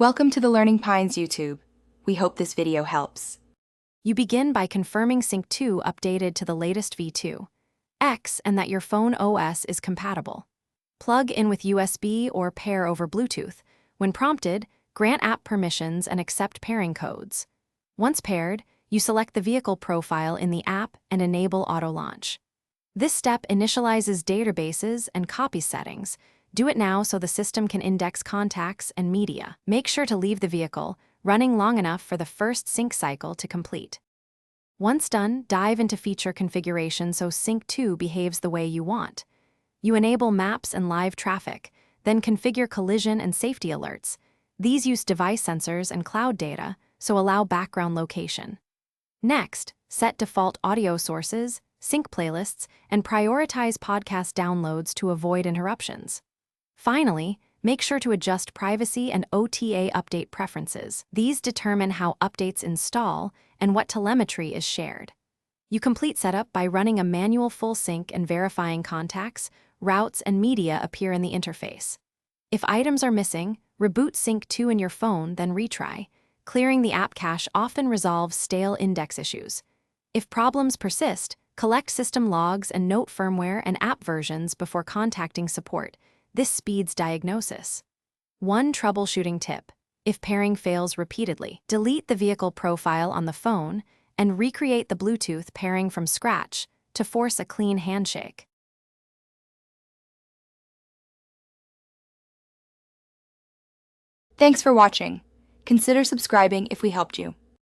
Welcome to the Learning Pines YouTube. We hope this video helps. You begin by confirming Sync 2 updated to the latest v2, X, and that your phone OS is compatible. Plug in with USB or pair over Bluetooth. When prompted, grant app permissions and accept pairing codes. Once paired, you select the vehicle profile in the app and enable auto launch. This step initializes databases and copy settings. Do it now so the system can index contacts and media. Make sure to leave the vehicle running long enough for the first sync cycle to complete. Once done, dive into feature configuration so Sync 2 behaves the way you want. You enable maps and live traffic, then configure collision and safety alerts. These use device sensors and cloud data, so allow background location. Next, set default audio sources, sync playlists, and prioritize podcast downloads to avoid interruptions. Finally, make sure to adjust privacy and OTA update preferences. These determine how updates install and what telemetry is shared. You complete setup by running a manual full sync and verifying contacts, routes, and media appear in the interface. If items are missing, reboot Sync 2 in your phone, then retry. Clearing the app cache often resolves stale index issues. If problems persist, collect system logs and note firmware and app versions before contacting support. This speeds diagnosis. One troubleshooting tip: if pairing fails repeatedly, delete the vehicle profile on the phone and recreate the Bluetooth pairing from scratch to force a clean handshake. Thanks for watching. Consider subscribing if we helped you.